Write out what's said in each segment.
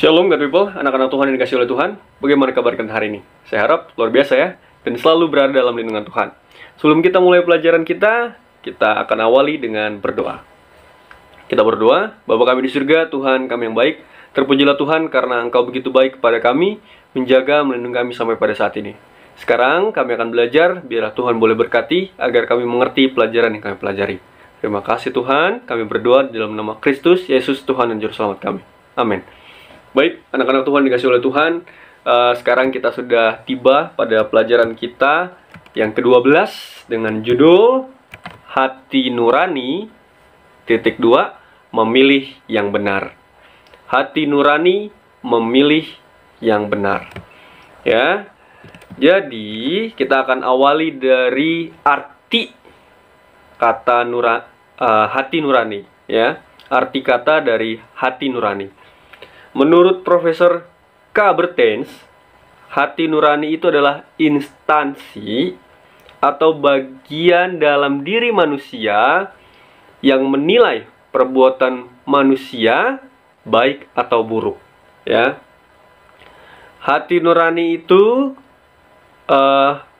Shalom God people, anak-anak Tuhan yang dikasih oleh Tuhan. Bagaimana kabar kalian hari ini? Saya harap luar biasa ya, dan selalu berada dalam lindungan Tuhan. Sebelum kita mulai pelajaran kita akan awali dengan berdoa. Kita berdoa. Bapa kami di surga, Tuhan kami yang baik, terpujilah Tuhan karena Engkau begitu baik kepada kami, menjaga, melindungi kami sampai pada saat ini. Sekarang kami akan belajar, biarlah Tuhan boleh berkati, agar kami mengerti pelajaran yang kami pelajari. Terima kasih Tuhan, kami berdoa di dalam nama Kristus, Yesus Tuhan dan Juru Selamat kami. Amin. Baik, anak-anak Tuhan dikasih oleh Tuhan, sekarang kita sudah tiba pada pelajaran kita yang ke-12 dengan judul Hati Nurani, titik 2, memilih yang benar. Hati nurani, memilih yang benar. Ya, jadi kita akan awali dari arti kata hati nurani. Ya, arti kata dari hati nurani. Menurut Profesor K. Bertens, hati nurani itu adalah instansi atau bagian dalam diri manusia yang menilai perbuatan manusia baik atau buruk. Ya, hati nurani itu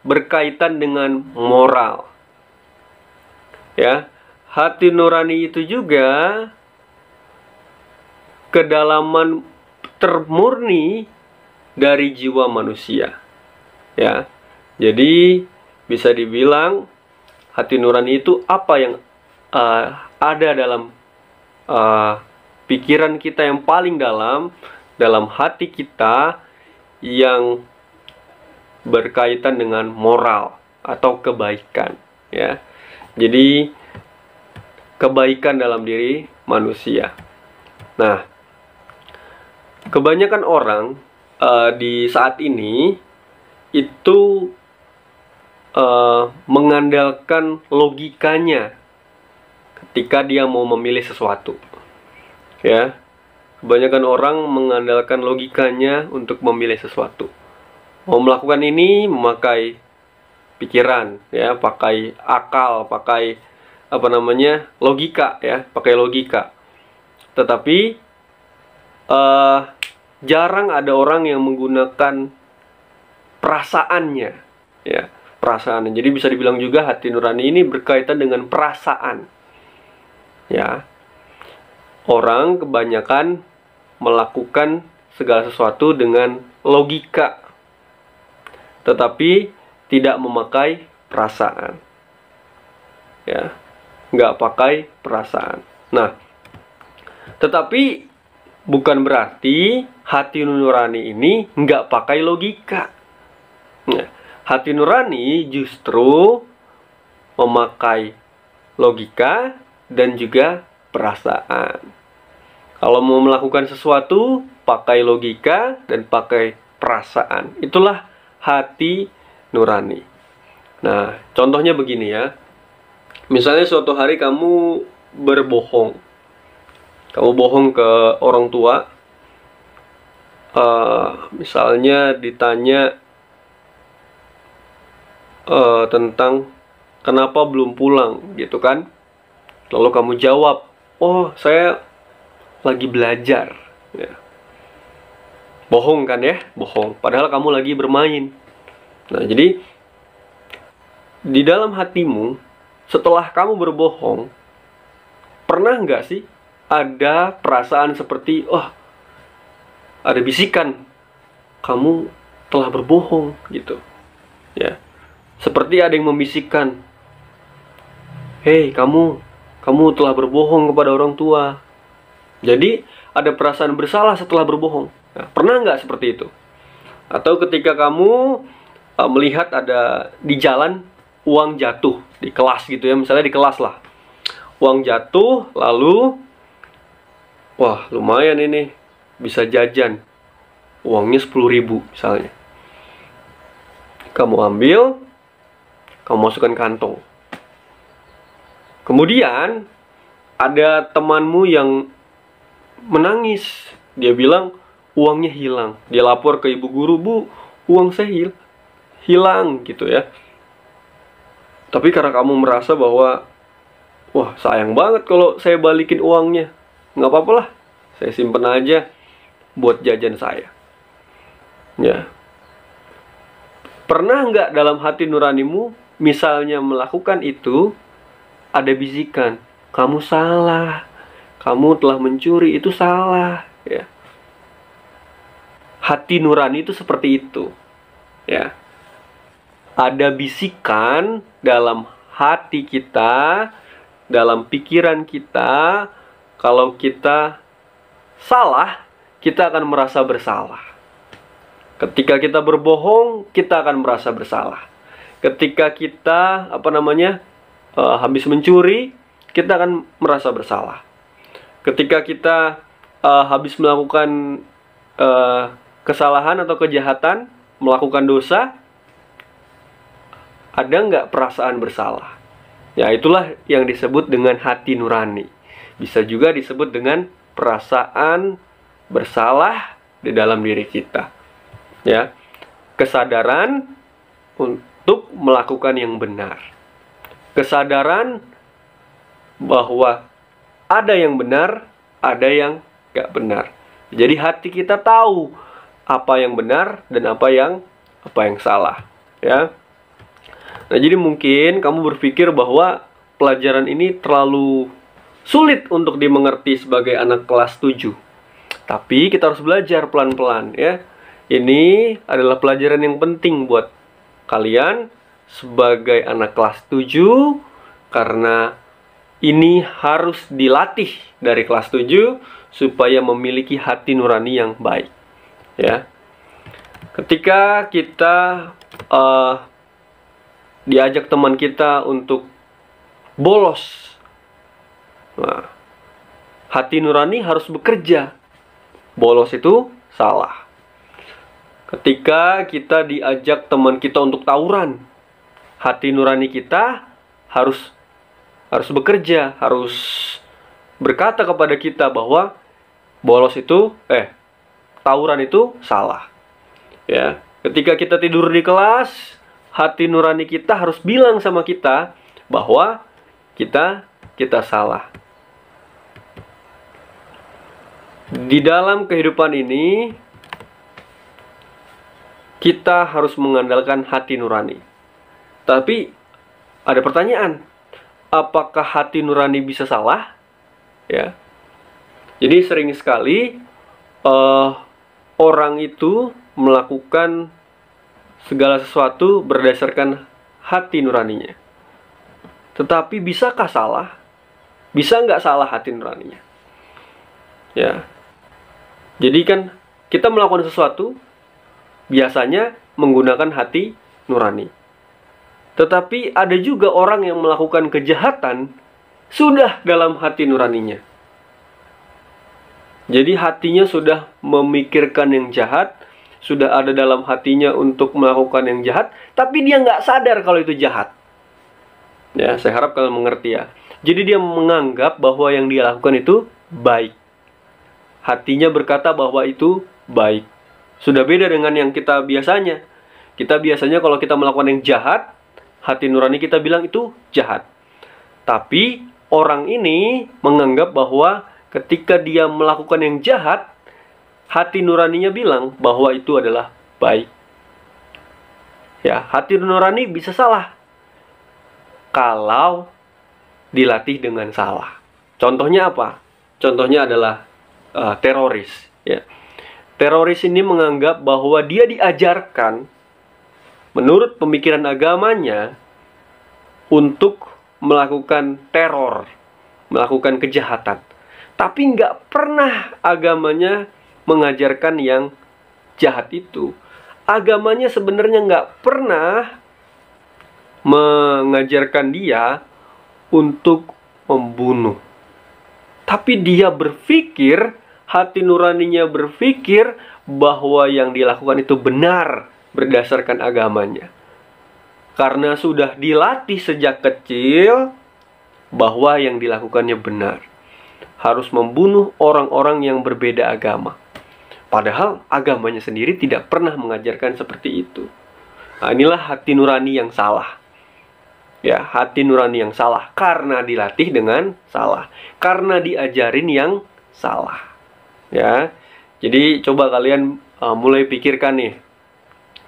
berkaitan dengan moral. Ya, hati nurani itu juga kedalaman termurni dari jiwa manusia. Ya, jadi bisa dibilang hati nurani itu apa yang ada dalam pikiran kita yang paling dalam hati kita yang berkaitan dengan moral atau kebaikan. Ya, jadi kebaikan dalam diri manusia. Nah, kebanyakan orang di saat ini itu mengandalkan logikanya ketika dia mau memilih sesuatu. Ya, kebanyakan orang mengandalkan logikanya untuk memilih sesuatu. Mau melakukan ini memakai pikiran, ya, pakai akal, pakai logika, ya, pakai logika. Tetapi jarang ada orang yang menggunakan perasaannya, ya, perasaan. Jadi bisa dibilang juga hati nurani ini berkaitan dengan perasaan. Ya, orang kebanyakan melakukan segala sesuatu dengan logika, tetapi tidak memakai perasaan. Ya, nggak pakai perasaan. Nah, tetapi bukan berarti hati nurani ini nggak pakai logika. Nah, hati nurani justru memakai logika dan juga perasaan. Kalau mau melakukan sesuatu, pakai logika dan pakai perasaan. Itulah hati nurani. Nah, contohnya begini ya. Misalnya suatu hari kamu berbohong. Kamu bohong ke orang tua, misalnya ditanya tentang kenapa belum pulang, gitu kan? Lalu kamu jawab, oh saya lagi belajar. Ya. Bohong kan ya? Bohong. Padahal kamu lagi bermain. Nah, jadi di dalam hatimu, setelah kamu berbohong, pernah nggak sih ada perasaan seperti, oh, ada bisikan, kamu telah berbohong, gitu. Ya, seperti ada yang membisikkan, hei, kamu telah berbohong kepada orang tua. Jadi ada perasaan bersalah setelah berbohong. Nah, pernah nggak seperti itu? Atau ketika kamu melihat ada di jalan uang jatuh di kelas, gitu ya, misalnya di kelas lah, uang jatuh, lalu wah, lumayan ini, bisa jajan. Uangnya 10.000 misalnya. Kamu ambil, kamu masukkan kantong. Kemudian ada temanmu yang menangis. Dia bilang uangnya hilang. Dia lapor ke ibu guru, "Bu, uang saya hilang," gitu ya. Tapi karena kamu merasa bahwa, wah, sayang banget kalau saya balikin uangnya, nggak apa-apa lah, saya simpen aja. buat jajan saya. Ya. Pernah nggak dalam hati nuranimu, misalnya melakukan itu, ada bisikan, kamu salah, kamu telah mencuri, itu salah. Ya. Hati nurani itu seperti itu. Ya. Ada bisikan dalam hati kita, dalam pikiran kita, kalau kita salah, kita akan merasa bersalah. Ketika kita berbohong, kita akan merasa bersalah. Ketika kita habis mencuri, kita akan merasa bersalah. Ketika kita habis melakukan kesalahan atau kejahatan, melakukan dosa, ada nggak perasaan bersalah? Ya, itulah yang disebut dengan hati nurani. Bisa juga disebut dengan perasaan bersalah di dalam diri kita. Ya, kesadaran untuk melakukan yang benar. Kesadaran bahwa ada yang benar, ada yang nggak benar. Jadi hati kita tahu apa yang benar dan apa yang salah. Ya. Nah, jadi mungkin kamu berpikir bahwa pelajaran ini terlalu sulit untuk dimengerti sebagai anak kelas 7. Tapi kita harus belajar pelan-pelan, ya. Ini adalah pelajaran yang penting buat kalian sebagai anak kelas 7, karena ini harus dilatih dari kelas 7 supaya memiliki hati nurani yang baik. Ya. Ketika kita diajak teman kita untuk bolos, nah, hati nurani harus bekerja. Bolos itu salah. Ketika kita diajak teman kita untuk tawuran, hati nurani kita harus bekerja, harus berkata kepada kita bahwa tawuran itu salah. Ya, ketika kita tidur di kelas, hati nurani kita harus bilang sama kita bahwa kita salah. Di dalam kehidupan ini, kita harus mengandalkan hati nurani. Tapi ada pertanyaan, apakah hati nurani bisa salah? Ya. Jadi sering sekali orang itu melakukan segala sesuatu berdasarkan hati nuraninya. Tetapi bisakah salah? Bisa nggak salah hati nuraninya? Ya. Jadi kan kita melakukan sesuatu biasanya menggunakan hati nurani. Tetapi ada juga orang yang melakukan kejahatan sudah dalam hati nuraninya. Jadi hatinya sudah memikirkan yang jahat, sudah ada dalam hatinya untuk melakukan yang jahat, tapi dia nggak sadar kalau itu jahat. Ya, saya harap kalian mengerti ya. Jadi dia menganggap bahwa yang dia lakukan itu baik. Hatinya berkata bahwa itu baik. Sudah beda dengan yang kita biasanya. Kita biasanya kalau kita melakukan yang jahat, hati nurani kita bilang itu jahat. Tapi orang ini menganggap bahwa ketika dia melakukan yang jahat, hati nuraninya bilang bahwa itu adalah baik. Ya, hati nurani bisa salah kalau dilatih dengan salah. Contohnya apa? Contohnya adalah teroris. Ya. Teroris ini menganggap bahwa dia diajarkan menurut pemikiran agamanya untuk melakukan teror, melakukan kejahatan. Tapi nggak pernah agamanya mengajarkan yang jahat itu. Agamanya sebenarnya nggak pernah mengajarkan dia untuk membunuh. Tapi dia berpikir, hati nuraninya berpikir bahwa yang dilakukan itu benar berdasarkan agamanya. Karena sudah dilatih sejak kecil bahwa yang dilakukannya benar. Harus membunuh orang-orang yang berbeda agama. Padahal agamanya sendiri tidak pernah mengajarkan seperti itu. Nah, inilah hati nurani yang salah. Ya, hati nurani yang salah karena dilatih dengan salah, karena diajarin yang salah. Ya. Jadi coba kalian mulai pikirkan nih,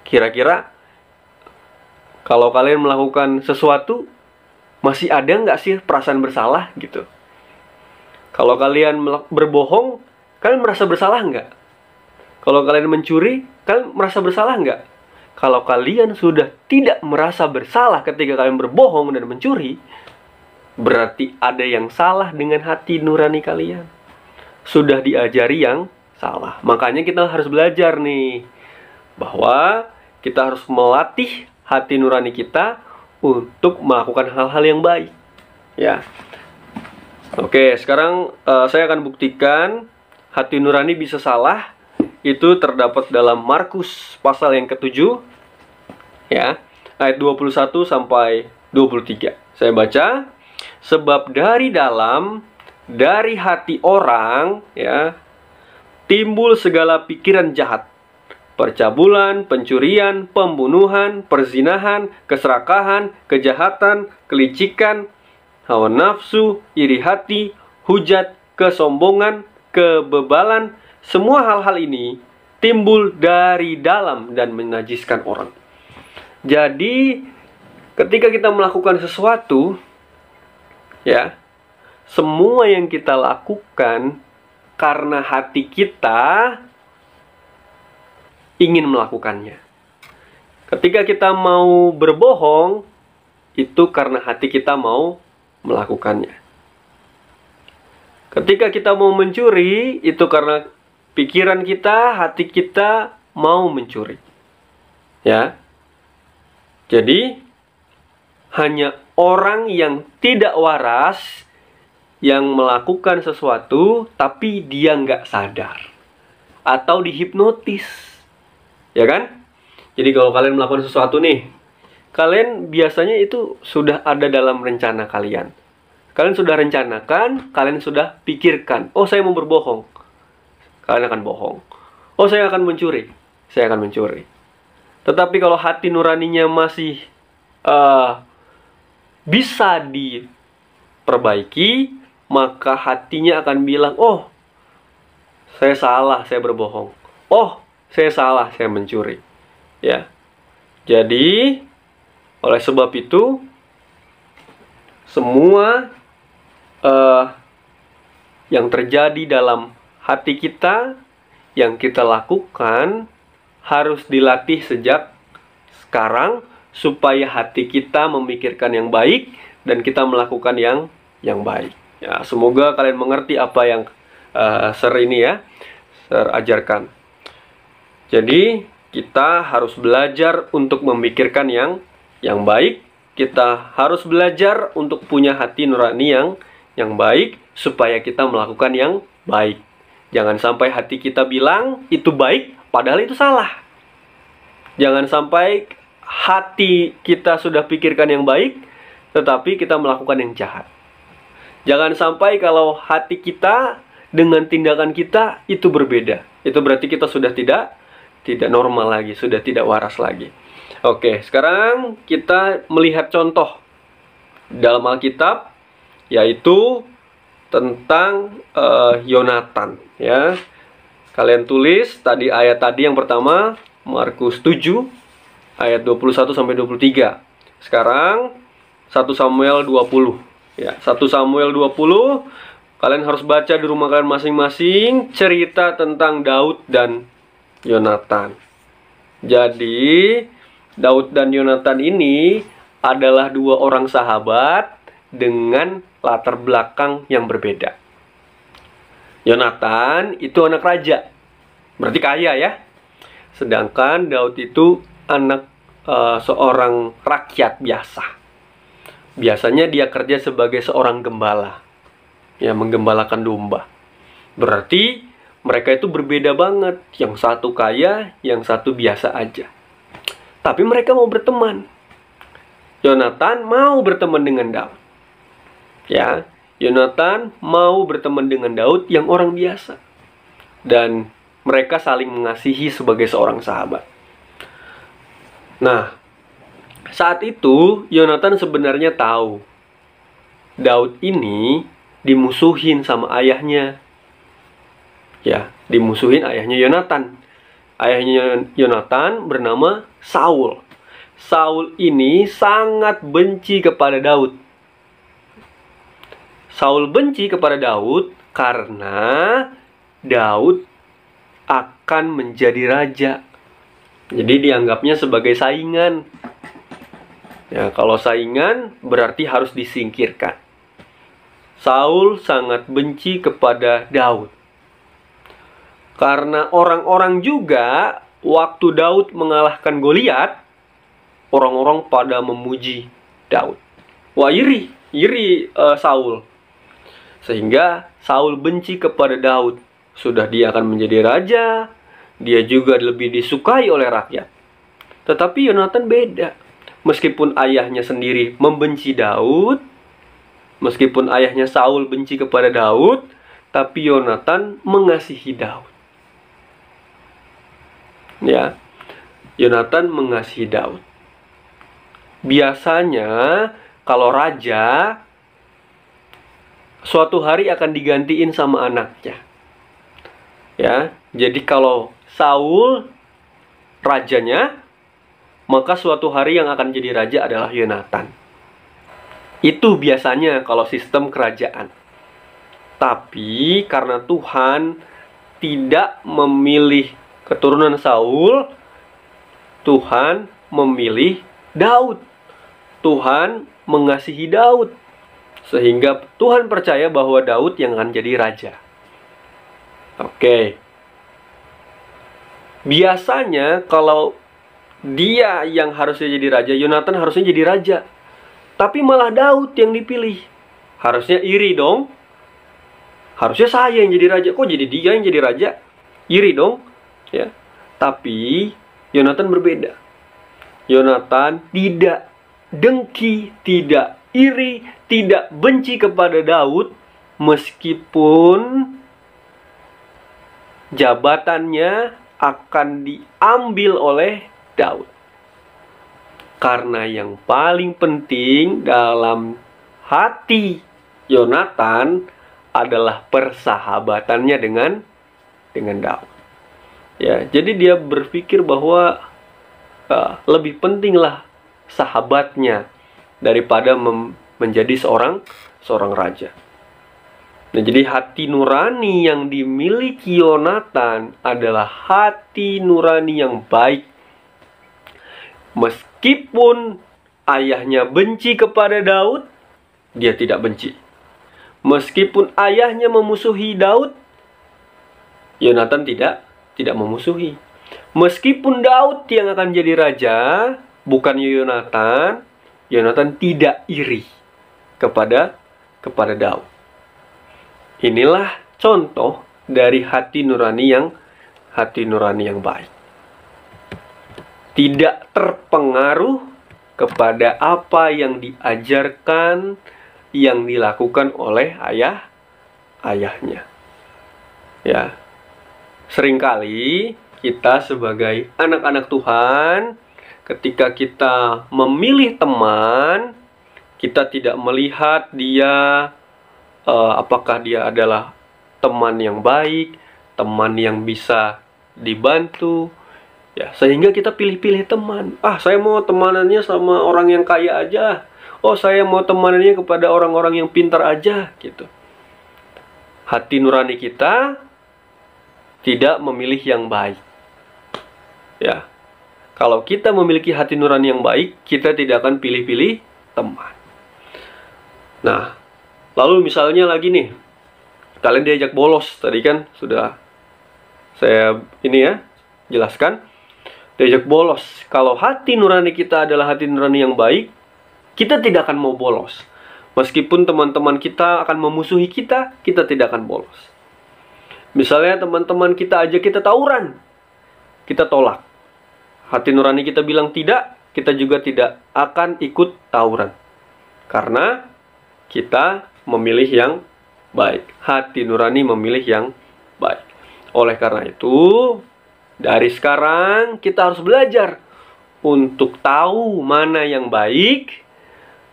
kira-kira kalau kalian melakukan sesuatu, masih ada nggak sih perasaan bersalah gitu? Kalau kalian berbohong, kalian merasa bersalah nggak? Kalau kalian mencuri, kalian merasa bersalah nggak? Kalau kalian sudah tidak merasa bersalah ketika kalian berbohong dan mencuri, berarti ada yang salah dengan hati nurani kalian. Sudah diajari yang salah. Makanya kita harus belajar nih, bahwa kita harus melatih hati nurani kita untuk melakukan hal-hal yang baik. Ya. Oke, sekarang saya akan buktikan hati nurani bisa salah. Itu terdapat dalam Markus pasal yang ke-7, ya, ayat 21 sampai 23. Saya baca, sebab dari hati orang, ya, timbul segala pikiran jahat, percabulan, pencurian, pembunuhan, perzinahan, keserakahan, kejahatan, kelicikan, hawa nafsu, iri hati, hujat, kesombongan, kebebalan. Semua hal-hal ini timbul dari dalam dan menajiskan orang. Jadi, ketika kita melakukan sesuatu, ya, semua yang kita lakukan karena hati kita ingin melakukannya. Ketika kita mau berbohong, itu karena hati kita mau melakukannya. Ketika kita mau mencuri, itu karena pikiran kita, hati kita mau mencuri. Ya. Jadi, hanya orang yang tidak waras yang melakukan sesuatu, tapi dia nggak sadar. Atau dihipnotis. Ya kan? Jadi kalau kalian melakukan sesuatu nih, kalian biasanya itu sudah ada dalam rencana kalian. Kalian sudah rencanakan, kalian sudah pikirkan, oh saya mau berbohong, kalian akan bohong. Oh saya akan mencuri, saya akan mencuri. Tetapi kalau hati nuraninya masih bisa diperbaiki, maka hatinya akan bilang, oh saya salah, saya berbohong. Oh saya salah, saya mencuri. Ya. Jadi oleh sebab itu, semua yang terjadi dalam hati kita, yang kita lakukan, harus dilatih sejak sekarang, supaya hati kita memikirkan yang baik, dan kita melakukan yang baik. Ya, semoga kalian mengerti apa yang Sir ajarkan. Jadi, kita harus belajar untuk memikirkan yang baik. Kita harus belajar untuk punya hati nurani yang baik, supaya kita melakukan yang baik. Jangan sampai hati kita bilang itu baik, padahal itu salah. Jangan sampai hati kita sudah pikirkan yang baik, tetapi kita melakukan yang jahat. Jangan sampai kalau hati kita dengan tindakan kita itu berbeda. Itu berarti kita sudah tidak normal lagi, sudah tidak waras lagi. Oke, sekarang kita melihat contoh dalam Alkitab, yaitu tentang Yonatan, ya. Kalian tulis ayat tadi yang pertama, Markus 7 ayat 21 sampai 23. Sekarang 1 Samuel 20, ya. 1 Samuel 20, kalian harus baca di rumah kalian masing-masing cerita tentang Daud dan Yonatan. Jadi, Daud dan Yonatan ini adalah dua orang sahabat dengan latar belakang yang berbeda. Yonatan itu anak raja, berarti kaya ya. Sedangkan Daud itu anak seorang rakyat biasa. Biasanya dia kerja sebagai seorang gembala, ya, menggembalakan domba. Berarti mereka itu berbeda banget. Yang satu kaya, yang satu biasa aja. Tapi mereka mau berteman. Yonatan mau berteman dengan Daud. Ya, Yonatan mau berteman dengan Daud yang orang biasa. Dan mereka saling mengasihi sebagai seorang sahabat. Nah, saat itu Yonatan sebenarnya tahu Daud ini dimusuhin sama ayahnya. Ya, dimusuhin ayahnya Yonatan. Ayahnya Yonatan bernama Saul. Saul ini sangat benci kepada Daud. Saul benci kepada Daud karena Daud akan menjadi raja. Jadi dianggapnya sebagai saingan. Ya, kalau saingan berarti harus disingkirkan. Saul sangat benci kepada Daud. Karena orang-orang juga waktu Daud mengalahkan Goliat, orang-orang pada memuji Daud. Wah, iri Saul. Sehingga Saul benci kepada Daud. Sudah dia akan menjadi raja, dia juga lebih disukai oleh rakyat. Tetapi Yonatan beda. Meskipun ayahnya sendiri membenci Daud, meskipun ayahnya Saul benci kepada Daud, tapi Yonatan mengasihi Daud. Ya, Yonatan mengasihi Daud. Biasanya kalau raja suatu hari akan digantiin sama anaknya. Ya, jadi kalau Saul rajanya, maka suatu hari yang akan jadi raja adalah Yonatan. Itu biasanya kalau sistem kerajaan. Tapi karena Tuhan tidak memilih keturunan Saul, Tuhan memilih Daud. Tuhan mengasihi Daud. Sehingga Tuhan percaya bahwa Daud yang akan jadi raja. Oke. Biasanya kalau dia yang harusnya jadi raja, Yonatan harusnya jadi raja. Tapi malah Daud yang dipilih. Harusnya iri dong. Harusnya saya yang jadi raja. Kok jadi dia yang jadi raja? Iri dong. Ya. Tapi Yonatan berbeda. Yonatan tidak dengki, tidak iri, tidak benci kepada Daud, meskipun jabatannya akan diambil oleh Daud. Karena yang paling penting dalam hati Yonatan adalah persahabatannya dengan Daud. Ya, jadi dia berpikir bahwa lebih pentinglah sahabatnya daripada menjadi seorang raja. Nah, jadi hati nurani yang dimiliki Yonatan adalah hati nurani yang baik. Meskipun ayahnya benci kepada Daud, dia tidak benci. Meskipun ayahnya memusuhi Daud, Yonatan tidak memusuhi. Meskipun Daud yang akan jadi raja, bukan Yonatan, Yonatan tidak iri kepada Daud. Inilah contoh dari hati nurani yang baik. Tidak terpengaruh kepada apa yang diajarkan, yang dilakukan oleh ayahnya. Ya. Seringkali kita sebagai anak-anak Tuhan, ketika kita memilih teman, kita tidak melihat dia apakah dia adalah teman yang baik, teman yang bisa dibantu, ya, sehingga kita pilih-pilih teman. Saya mau temanannya sama orang yang kaya aja. Saya mau temanannya kepada orang-orang yang pintar aja, gitu. Hati nurani kita tidak memilih yang baik. Ya. Kalau kita memiliki hati nurani yang baik, kita tidak akan pilih-pilih teman. Nah, lalu misalnya lagi nih, kalian diajak bolos. Tadi kan sudah saya jelaskan. Diajak bolos. Kalau hati nurani kita adalah hati nurani yang baik, kita tidak akan mau bolos. Meskipun teman-teman kita akan memusuhi kita, kita tidak akan bolos. Misalnya teman-teman kita ajak kita tawuran, kita tolak. Hati nurani kita bilang tidak, kita juga tidak akan ikut tawuran. Karena kita memilih yang baik. Hati nurani memilih yang baik. Oleh karena itu, dari sekarang kita harus belajar untuk tahu mana yang baik,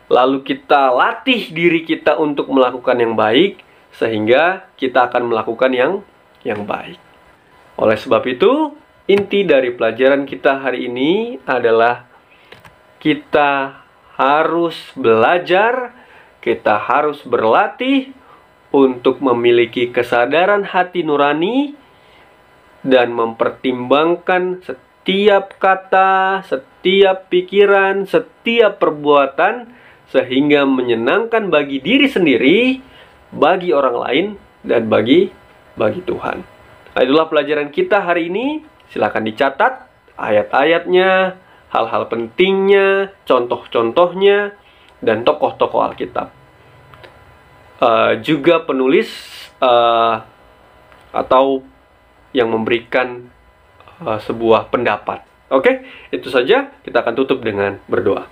lalu kita latih diri kita untuk melakukan yang baik, sehingga kita akan melakukan yang yang baik. Oleh sebab itu, inti dari pelajaran kita hari ini adalah kita harus belajar, kita harus berlatih untuk memiliki kesadaran hati nurani dan mempertimbangkan setiap kata, setiap pikiran, setiap perbuatan sehingga menyenangkan bagi diri sendiri, bagi orang lain, dan bagi Tuhan. Nah, itulah pelajaran kita hari ini. Silakan dicatat ayat-ayatnya, hal-hal pentingnya, contoh-contohnya, dan tokoh-tokoh Alkitab. Juga penulis atau yang memberikan sebuah pendapat. Oke, itu saja. Kita akan tutup dengan berdoa.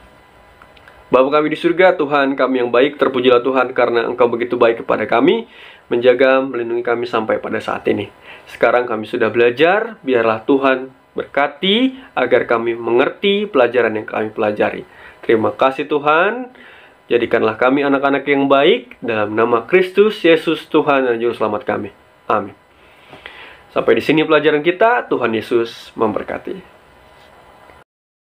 Bapa kami di surga, Tuhan kami yang baik, terpujilah Tuhan karena Engkau begitu baik kepada kami, menjaga, melindungi kami sampai pada saat ini. Sekarang kami sudah belajar, biarlah Tuhan berkati agar kami mengerti pelajaran yang kami pelajari. Terima kasih Tuhan, jadikanlah kami anak-anak yang baik, dalam nama Kristus Yesus Tuhan dan Juru Selamat kami. Amin. Sampai di sini pelajaran kita, Tuhan Yesus memberkati.